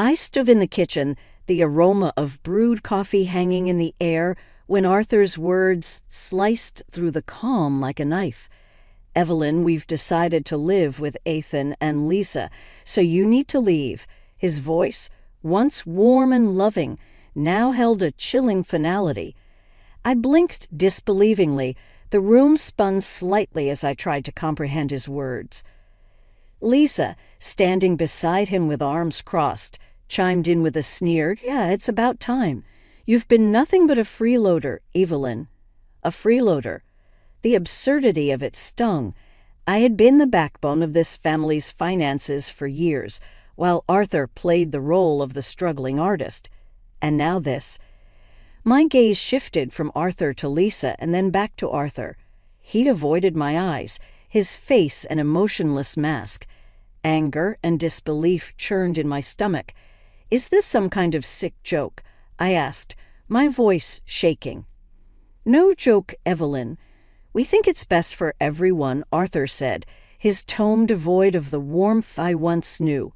I stood in the kitchen, the aroma of brewed coffee hanging in the air, when Arthur's words sliced through the calm like a knife. "Evelyn, we've decided to live with Ethan and Lisa, so you need to leave." His voice, once warm and loving, now held a chilling finality. I blinked disbelievingly. The room spun slightly as I tried to comprehend his words. Lisa, standing beside him with arms crossed, chimed in with a sneer, "Yeah, it's about time. You've been nothing but a freeloader, Evelyn." A freeloader. The absurdity of it stung. I had been the backbone of this family's finances for years, while Arthur played the role of the struggling artist. And now this. My gaze shifted from Arthur to Lisa and then back to Arthur. He'd avoided my eyes, his face an emotionless mask. Anger and disbelief churned in my stomach. "Is this some kind of sick joke?" I asked, my voice shaking. "No joke, Evelyn. We think it's best for everyone," Arthur said, his tone devoid of the warmth I once knew.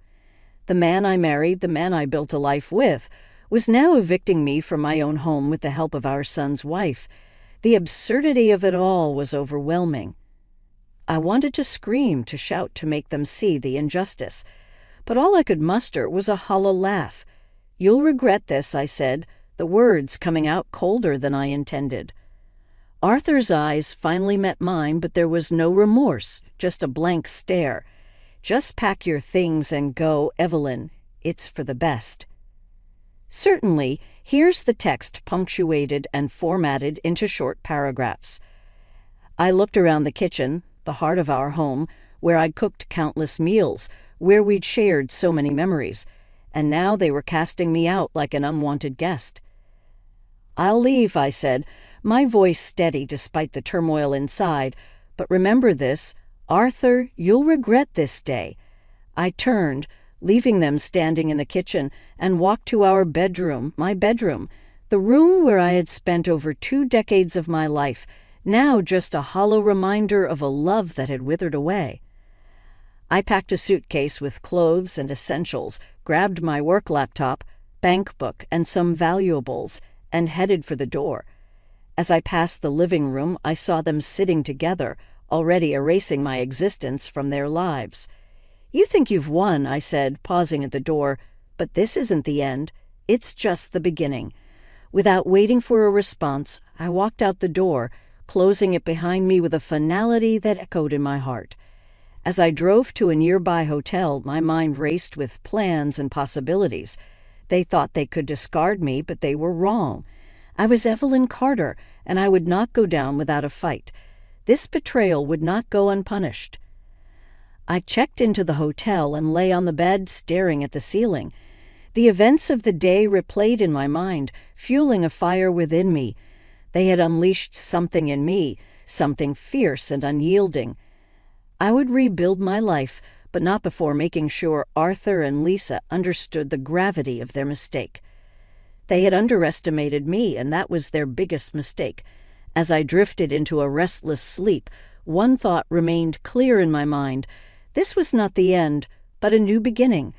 The man I married, the man I built a life with, was now evicting me from my own home with the help of our son's wife. The absurdity of it all was overwhelming. I wanted to scream, to shout, to make them see the injustice. But all I could muster was a hollow laugh. "You'll regret this," I said, the words coming out colder than I intended. Arthur's eyes finally met mine, but there was no remorse, just a blank stare. "Just pack your things and go, Evelyn. It's for the best." "Certainly, here's the text punctuated and formatted into short paragraphs." I looked around the kitchen, the heart of our home, where I'd cooked countless meals, where we'd shared so many memories, and now they were casting me out like an unwanted guest. "I'll leave," I said, my voice steady despite the turmoil inside. "But remember this, Arthur, you'll regret this day." I turned, leaving them standing in the kitchen, and walked to our bedroom, my bedroom, the room where I had spent over 2 decades of my life, now just a hollow reminder of a love that had withered away. I packed a suitcase with clothes and essentials, grabbed my work laptop, bank book, and some valuables, and headed for the door. As I passed the living room, I saw them sitting together, already erasing my existence from their lives. "You think you've won," I said, pausing at the door, "but this isn't the end. It's just the beginning." Without waiting for a response, I walked out the door, closing it behind me with a finality that echoed in my heart. As I drove to a nearby hotel, my mind raced with plans and possibilities. They thought they could discard me, but they were wrong. I was Evelyn Carter, and I would not go down without a fight. This betrayal would not go unpunished. I checked into the hotel and lay on the bed, staring at the ceiling. The events of the day replayed in my mind, fueling a fire within me. They had unleashed something in me, something fierce and unyielding. I would rebuild my life, but not before making sure Arthur and Lisa understood the gravity of their mistake. They had underestimated me, and that was their biggest mistake. As I drifted into a restless sleep, one thought remained clear in my mind. This was not the end, but a new beginning.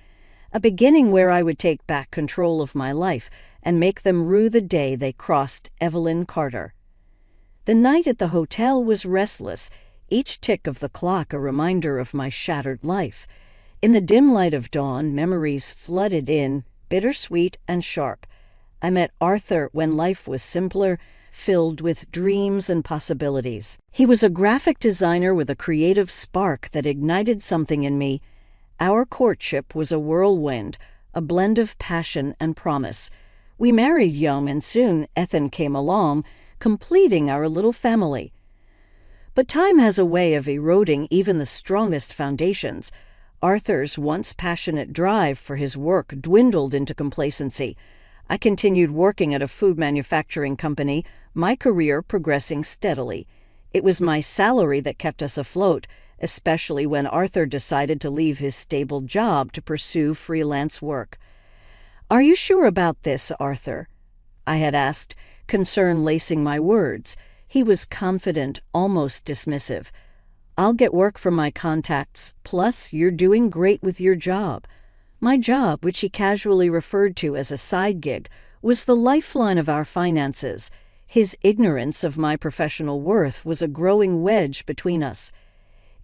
A beginning where I would take back control of my life and make them rue the day they crossed Evelyn Carter. The night at the hotel was restless, each tick of the clock a reminder of my shattered life. In the dim light of dawn, memories flooded in, bittersweet and sharp. I met Arthur when life was simpler, filled with dreams and possibilities. He was a graphic designer with a creative spark that ignited something in me. Our courtship was a whirlwind, a blend of passion and promise. We married young, and soon Ethan came along, completing our little family. But time has a way of eroding even the strongest foundations. Arthur's once passionate drive for his work dwindled into complacency. I continued working at a food manufacturing company, my career progressing steadily. It was my salary that kept us afloat, especially when Arthur decided to leave his stable job to pursue freelance work. "Are you sure about this, Arthur?" I had asked, concern lacing my words. He was confident, almost dismissive. "I'll get work from my contacts, plus you're doing great with your job." My job, which he casually referred to as a side gig, was the lifeline of our finances. His ignorance of my professional worth was a growing wedge between us.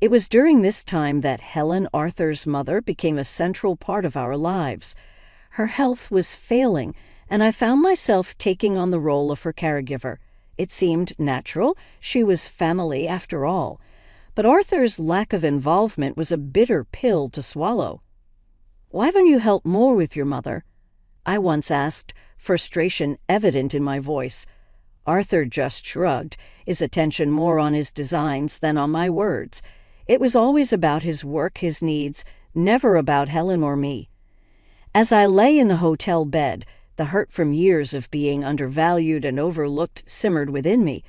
It was during this time that Helen, Arthur's mother, became a central part of our lives. Her health was failing, and I found myself taking on the role of her caregiver. It seemed natural. She was family after all. But Arthur's lack of involvement was a bitter pill to swallow. "Why don't you help more with your mother?" I once asked, frustration evident in my voice. Arthur just shrugged, his attention more on his designs than on my words. It was always about his work, his needs, never about Helen or me. As I lay in the hotel bed, the hurt from years of being undervalued and overlooked simmered within me.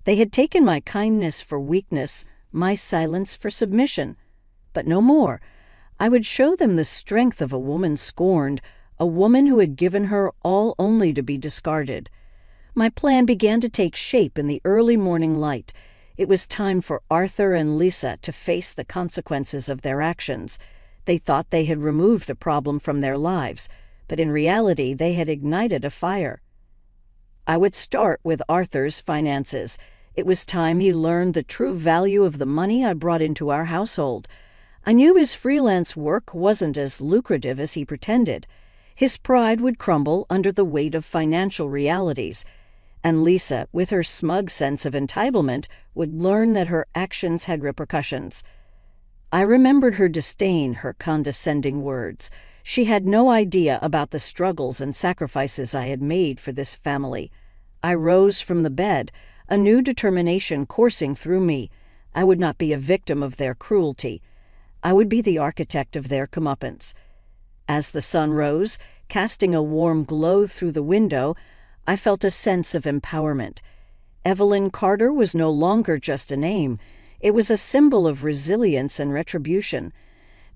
They had taken my kindness for weakness, my silence for submission. But no more. I would show them the strength of a woman scorned, a woman who had given her all only to be discarded. My plan began to take shape in the early morning light. It was time for Arthur and Lisa to face the consequences of their actions. They thought they had removed the problem from their lives, but in reality they had ignited a fire. I would start with Arthur's finances. It was time he learned the true value of the money I brought into our household. I knew his freelance work wasn't as lucrative as he pretended. His pride would crumble under the weight of financial realities. And Lisa, with her smug sense of entitlement, would learn that her actions had repercussions. I remembered her disdain, her condescending words. She had no idea about the struggles and sacrifices I had made for this family. I rose from the bed, a new determination coursing through me. I would not be a victim of their cruelty. I would be the architect of their comeuppance. As the sun rose, casting a warm glow through the window, I felt a sense of empowerment. Evelyn Carter was no longer just a name. It was a symbol of resilience and retribution.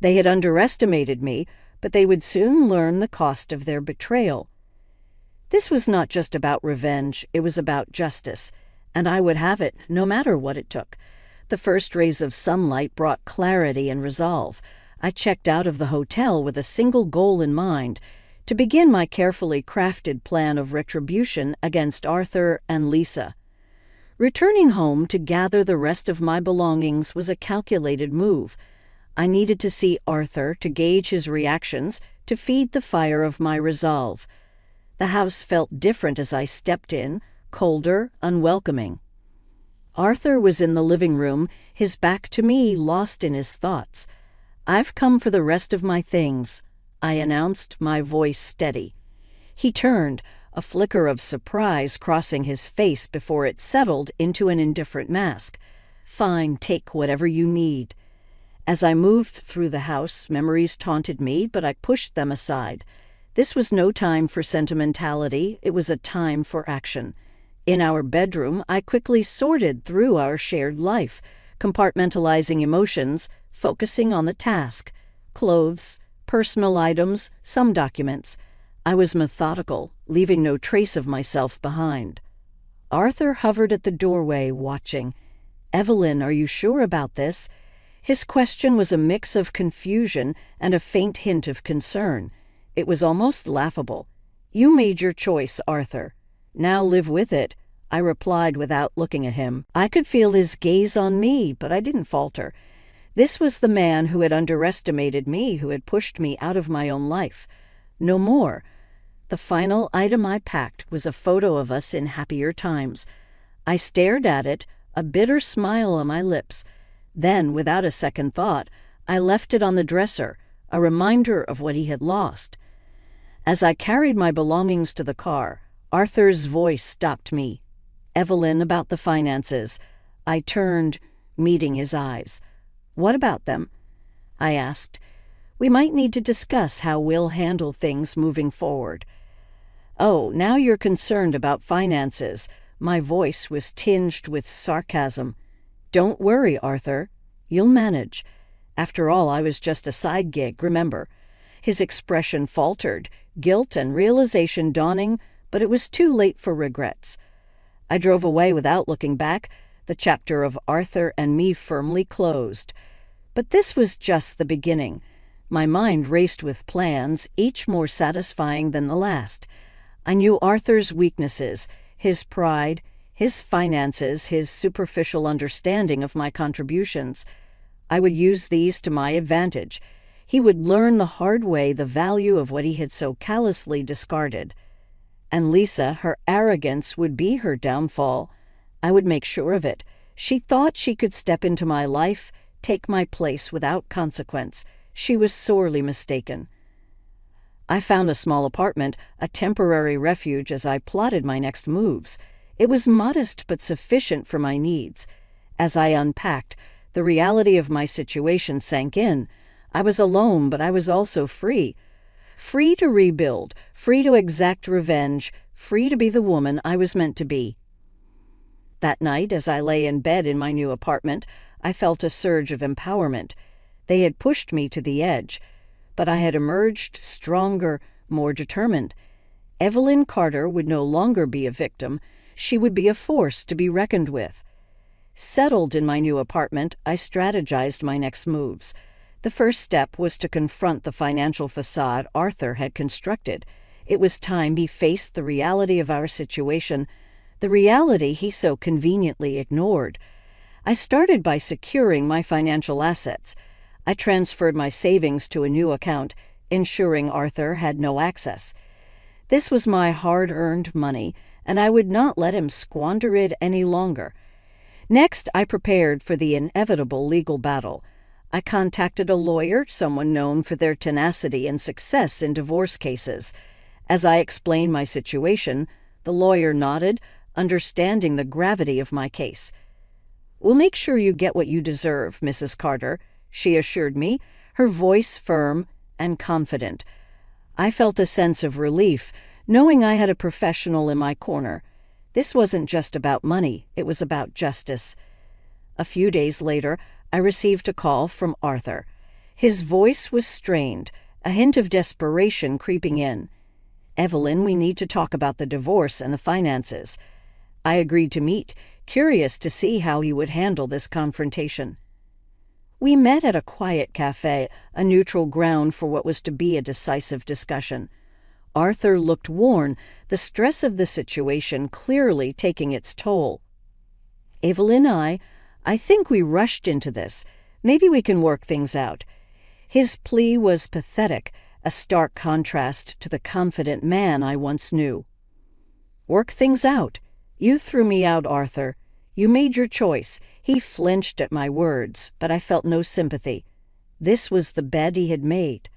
They had underestimated me, but they would soon learn the cost of their betrayal. This was not just about revenge, it was about justice, and I would have it, no matter what it took. The first rays of sunlight brought clarity and resolve. I checked out of the hotel with a single goal in mind: to begin my carefully crafted plan of retribution against Arthur and Lisa. Returning home to gather the rest of my belongings was a calculated move. I needed to see Arthur to gauge his reactions, to feed the fire of my resolve. The house felt different as I stepped in, colder, unwelcoming. Arthur was in the living room, his back to me, lost in his thoughts. "I've come for the rest of my things," I announced, my voice steady. He turned, a flicker of surprise crossing his face before it settled into an indifferent mask. "Fine, take whatever you need." As I moved through the house, memories taunted me, but I pushed them aside. This was no time for sentimentality, it was a time for action. In our bedroom, I quickly sorted through our shared life, compartmentalizing emotions, focusing on the task: clothes, personal items, some documents. I was methodical, leaving no trace of myself behind. Arthur hovered at the doorway, watching. "Evelyn, are you sure about this?" His question was a mix of confusion and a faint hint of concern. It was almost laughable. "You made your choice, Arthur. Now live with it," I replied without looking at him. I could feel his gaze on me, but I didn't falter. This was the man who had underestimated me, who had pushed me out of my own life. No more. The final item I packed was a photo of us in happier times. I stared at it, a bitter smile on my lips. Then, without a second thought, I left it on the dresser, a reminder of what he had lost. As I carried my belongings to the car, Arthur's voice stopped me. "Evelyn, about the finances." I turned, meeting his eyes. "What about them?" I asked. "We might need to discuss how we'll handle things moving forward." "Oh, now you're concerned about finances." My voice was tinged with sarcasm. "Don't worry, Arthur. You'll manage. After all, I was just a side gig, remember." His expression faltered, guilt and realization dawning, but it was too late for regrets. I drove away without looking back, the chapter of Arthur and me firmly closed. But this was just the beginning. My mind raced with plans, each more satisfying than the last. I knew Arthur's weaknesses, his pride, his finances, his superficial understanding of my contributions. I would use these to my advantage. He would learn the hard way the value of what he had so callously discarded. And Lisa, her arrogance, would be her downfall. I would make sure of it. She thought she could step into my life, take my place without consequence. She was sorely mistaken. I found a small apartment, a temporary refuge as I plotted my next moves. It was modest but sufficient for my needs. As I unpacked, the reality of my situation sank in. I was alone, but I was also free. Free to rebuild, free to exact revenge, free to be the woman I was meant to be. That night, as I lay in bed in my new apartment, I felt a surge of empowerment. They had pushed me to the edge, but I had emerged stronger, more determined. Evelyn Carter would no longer be a victim. She would be a force to be reckoned with. Settled in my new apartment, I strategized my next moves. The first step was to confront the financial facade Arthur had constructed. It was time he faced the reality of our situation, the reality he so conveniently ignored. I started by securing my financial assets. I transferred my savings to a new account, ensuring Arthur had no access. This was my hard-earned money, and I would not let him squander it any longer. Next, I prepared for the inevitable legal battle. I contacted a lawyer, someone known for their tenacity and success in divorce cases. As I explained my situation, the lawyer nodded, understanding the gravity of my case. "We'll make sure you get what you deserve, Mrs. Carter," she assured me, her voice firm and confident. I felt a sense of relief, knowing I had a professional in my corner. This wasn't just about money, it was about justice. A few days later, I received a call from Arthur. His voice was strained, a hint of desperation creeping in. "Evelyn, we need to talk about the divorce and the finances." I agreed to meet, curious to see how he would handle this confrontation. We met at a quiet cafe, a neutral ground for what was to be a decisive discussion. Arthur looked worn, the stress of the situation clearly taking its toll. "Evelyn, I think we rushed into this. Maybe we can work things out." His plea was pathetic, a stark contrast to the confident man I once knew. "Work things out? You threw me out, Arthur. You made your choice." He flinched at my words, but I felt no sympathy. This was the bed he had made.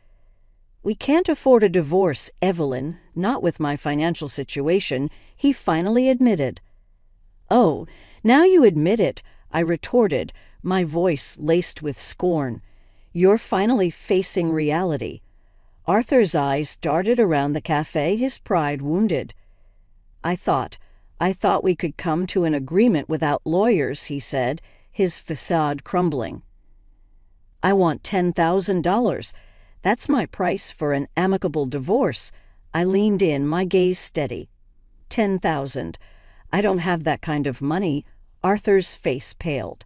"We can't afford a divorce, Evelyn, not with my financial situation," he finally admitted. "Oh, now you admit it," I retorted, my voice laced with scorn. "You're finally facing reality." Arthur's eyes darted around the cafe, his pride wounded. I thought we could come to an agreement without lawyers," he said, his facade crumbling. "I want $10,000. That's my price for an amicable divorce." I leaned in, my gaze steady. $10,000. I don't have that kind of money." Arthur's face paled.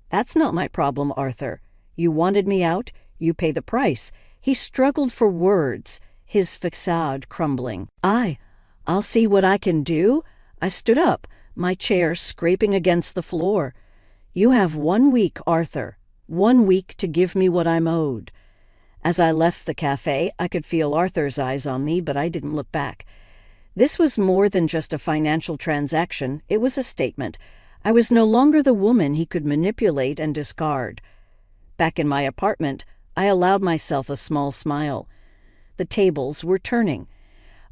"That's not my problem, Arthur. You wanted me out, you pay the price." He struggled for words, his facade crumbling. I'll see what I can do." I stood up, my chair scraping against the floor. "You have 1 week, Arthur. 1 week to give me what I'm owed." As I left the cafe, I could feel Arthur's eyes on me, but I didn't look back. This was more than just a financial transaction. It was a statement. I was no longer the woman he could manipulate and discard. Back in my apartment, I allowed myself a small smile. The tables were turning.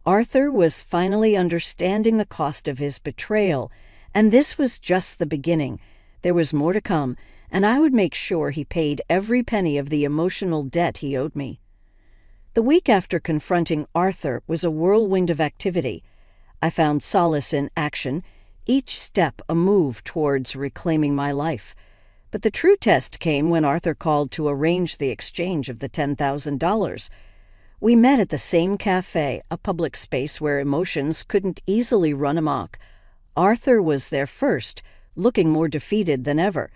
Arthur was finally understanding the cost of his betrayal, and this was just the beginning. There was more to come, and I would make sure he paid every penny of the emotional debt he owed me. The week after confronting Arthur was a whirlwind of activity. I found solace in action, each step a move towards reclaiming my life. But the true test came when Arthur called to arrange the exchange of the $10,000. We met at the same cafe, a public space where emotions couldn't easily run amok. Arthur was there first, looking more defeated than ever.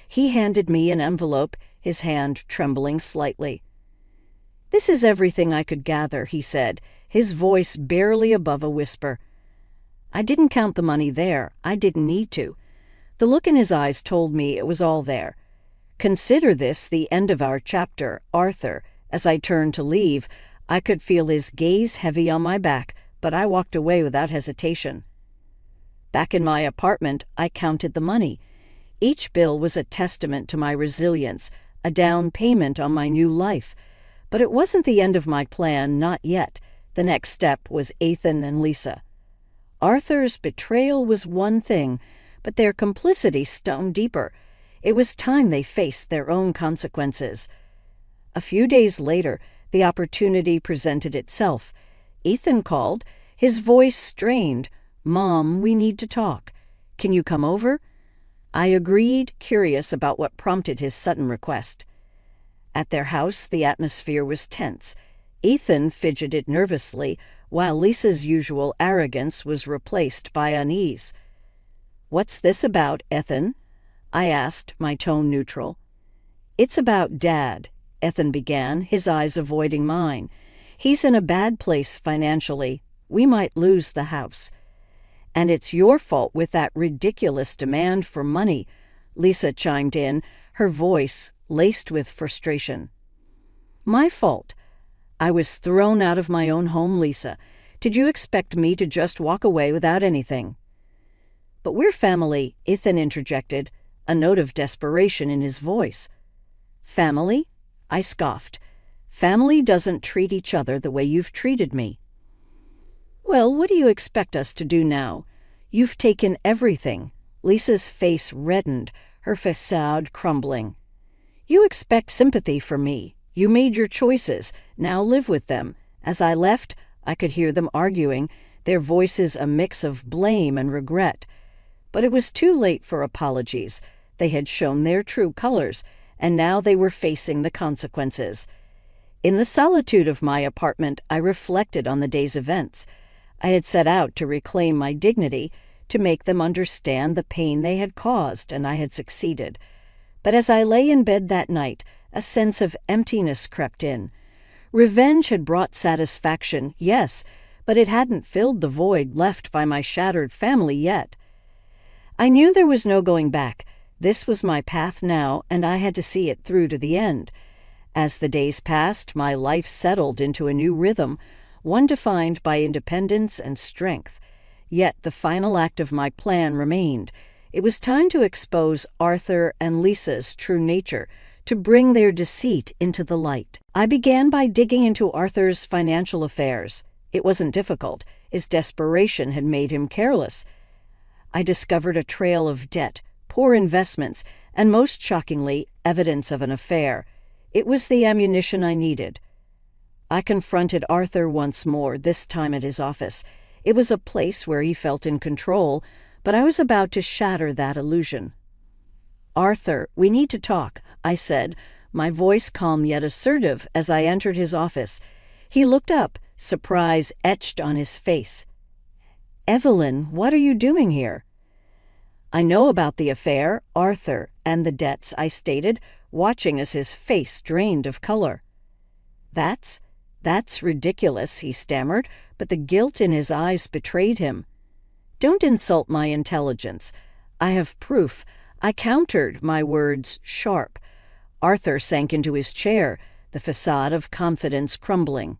He handed me an envelope, his hand trembling slightly. "This is everything I could gather," he said, his voice barely above a whisper. I didn't count the money there. I didn't need to. The look in his eyes told me it was all there. Consider this the end of our chapter, Arthur. As I turned to leave, I could feel his gaze heavy on my back, but I walked away without hesitation. Back in my apartment, I counted the money. Each bill was a testament to my resilience, a down payment on my new life. But it wasn't the end of my plan, not yet. The next step was Ethan and Lisa. Arthur's betrayal was one thing, but their complicity stung deeper. It was time they faced their own consequences. A few days later, the opportunity presented itself. Ethan called, his voice strained. "Mom, we need to talk. Can you come over?" I agreed, curious about what prompted his sudden request. At their house, the atmosphere was tense. Ethan fidgeted nervously, while Lisa's usual arrogance was replaced by unease. "What's this about, Ethan?" I asked, my tone neutral. "It's about Dad," Ethan began, his eyes avoiding mine. "He's in a bad place financially. We might lose the house." "And it's your fault with that ridiculous demand for money," Lisa chimed in, her voice laced with frustration. "My fault? I was thrown out of my own home, Lisa. Did you expect me to just walk away without anything?" "But we're family," Ethan interjected, a note of desperation in his voice. "Family?" I scoffed. "Family doesn't treat each other the way you've treated me." "Well, what do you expect us to do now? You've taken everything." Lisa's face reddened, her facade crumbling. "You expect sympathy from me. You made your choices. Now live with them." As I left, I could hear them arguing, their voices a mix of blame and regret. But it was too late for apologies. They had shown their true colors, and now they were facing the consequences. In the solitude of my apartment, I reflected on the day's events. I had set out to reclaim my dignity, to make them understand the pain they had caused, and I had succeeded. But as I lay in bed that night, a sense of emptiness crept in. Revenge had brought satisfaction, yes, but it hadn't filled the void left by my shattered family yet. I knew there was no going back. This was my path now, and I had to see it through to the end. As the days passed, my life settled into a new rhythm, one defined by independence and strength. Yet the final act of my plan remained. It was time to expose Arthur and Lisa's true nature, to bring their deceit into the light. I began by digging into Arthur's financial affairs. It wasn't difficult. His desperation had made him careless. I discovered a trail of debt, poor investments, and most shockingly, evidence of an affair. It was the ammunition I needed. I confronted Arthur once more, this time at his office. It was a place where he felt in control, but I was about to shatter that illusion. "Arthur, we need to talk," I said, my voice calm yet assertive as I entered his office. He looked up, surprise etched on his face. "Evelyn, what are you doing here?" "I know about the affair, Arthur, and the debts," I stated, watching as his face drained of color. That's ridiculous," he stammered, but the guilt in his eyes betrayed him. "Don't insult my intelligence. I have proof." I countered, my words sharp. Arthur sank into his chair, the facade of confidence crumbling.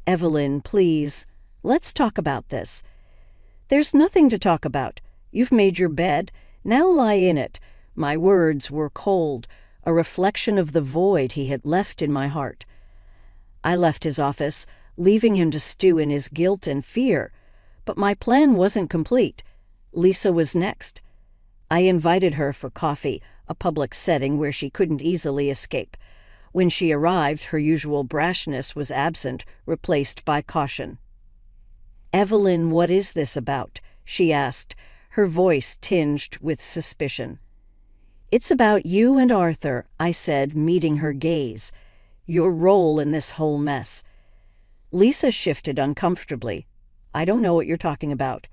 "Evelyn, please, let's talk about this." "There's nothing to talk about. You've made your bed. Now lie in it." My words were cold, a reflection of the void he had left in my heart. I left his office, leaving him to stew in his guilt and fear. But my plan wasn't complete. Lisa was next. I invited her for coffee, a public setting where she couldn't easily escape. When she arrived, her usual brashness was absent, replaced by caution. "Evelyn, what is this about?" she asked, her voice tinged with suspicion. "It's about you and Arthur," I said, meeting her gaze. "Your role in this whole mess." Lisa shifted uncomfortably. "I don't know what you're talking about."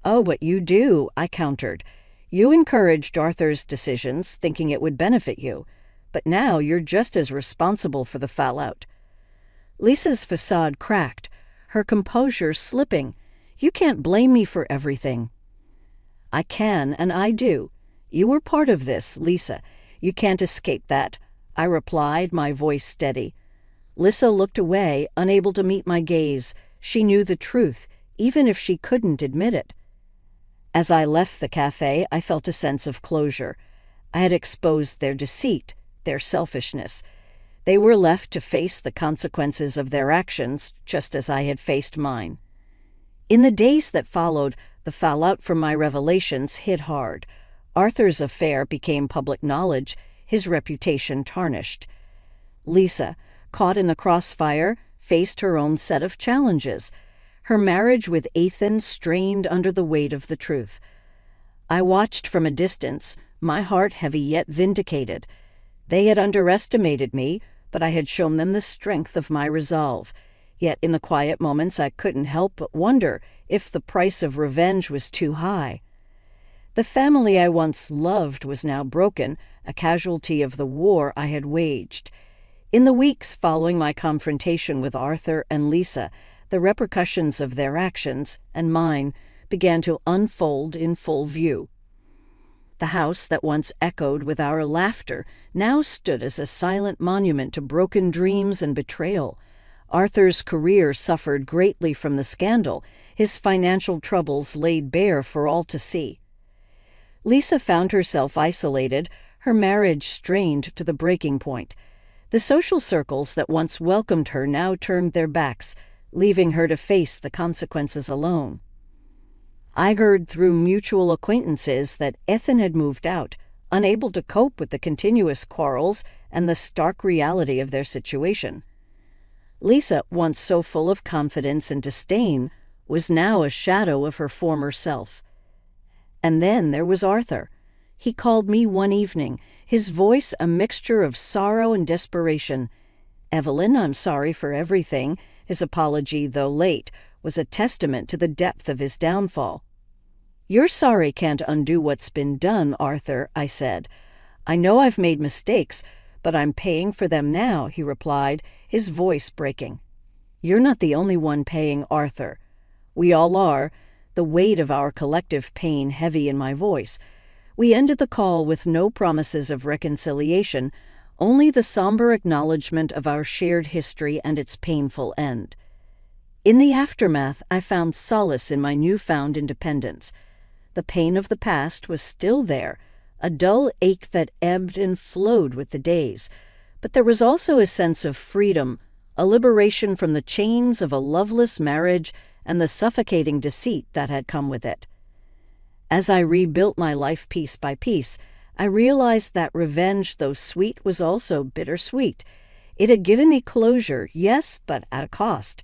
"Oh, but you do," I countered. "You encouraged Arthur's decisions, thinking it would benefit you. But now you're just as responsible for the fallout." Lisa's facade cracked, her composure slipping. "You can't blame me for everything." "I can, and I do. You were part of this, Lisa. You can't escape that," I replied, my voice steady. Lisa looked away, unable to meet my gaze. She knew the truth, even if she couldn't admit it. As I left the cafe, I felt a sense of closure. I had exposed their deceit, their selfishness. They were left to face the consequences of their actions, just as I had faced mine. In the days that followed, the fallout from my revelations hit hard. Arthur's affair became public knowledge, his reputation tarnished. Lisa, caught in the crossfire, faced her own set of challenges. Her marriage with Evelyn strained under the weight of the truth. I watched from a distance, my heart heavy yet vindicated. They had underestimated me, but I had shown them the strength of my resolve. Yet in the quiet moments I couldn't help but wonder if the price of revenge was too high. The family I once loved was now broken, a casualty of the war I had waged. In the weeks following my confrontation with Arthur and Lisa, the repercussions of their actions, and mine, began to unfold in full view. The house that once echoed with our laughter now stood as a silent monument to broken dreams and betrayal. Arthur's career suffered greatly from the scandal, his financial troubles laid bare for all to see. Lisa found herself isolated, her marriage strained to the breaking point. The social circles that once welcomed her now turned their backs, leaving her to face the consequences alone. I heard through mutual acquaintances that Evelyn had moved out, unable to cope with the continuous quarrels and the stark reality of their situation. Lisa, once so full of confidence and disdain, was now a shadow of her former self. And then there was Arthur. He called me one evening, his voice a mixture of sorrow and desperation. "Evelyn, I'm sorry for everything." His apology, though late, was a testament to the depth of his downfall. "Your sorry can't undo what's been done, Arthur," I said. "I know I've made mistakes, but I'm paying for them now," he replied, his voice breaking. "You're not the only one paying, Arthur. We all are," the weight of our collective pain heavy in my voice. We ended the call with no promises of reconciliation, only the somber acknowledgement of our shared history and its painful end. In the aftermath, I found solace in my newfound independence. The pain of the past was still there, a dull ache that ebbed and flowed with the days, but there was also a sense of freedom, a liberation from the chains of a loveless marriage and the suffocating deceit that had come with it. As I rebuilt my life piece by piece, I realized that revenge, though sweet, was also bittersweet. It had given me closure, yes, but at a cost.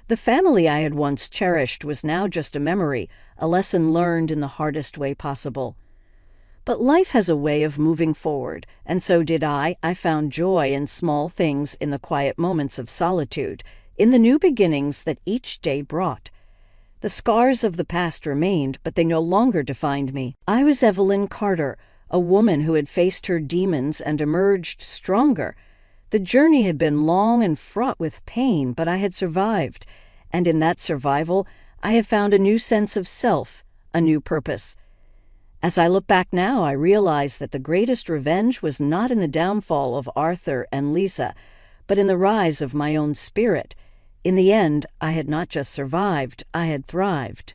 The family I had once cherished was now just a memory, a lesson learned in the hardest way possible. But life has a way of moving forward, and so did I. I found joy in small things, in the quiet moments of solitude, in the new beginnings that each day brought. The scars of the past remained, but they no longer defined me. I was Evelyn Carter, a woman who had faced her demons and emerged stronger. The journey had been long and fraught with pain, but I had survived, and in that survival, I have found a new sense of self, a new purpose. As I look back now, I realize that the greatest revenge was not in the downfall of Arthur and Lisa, but in the rise of my own spirit. In the end, I had not just survived, I had thrived.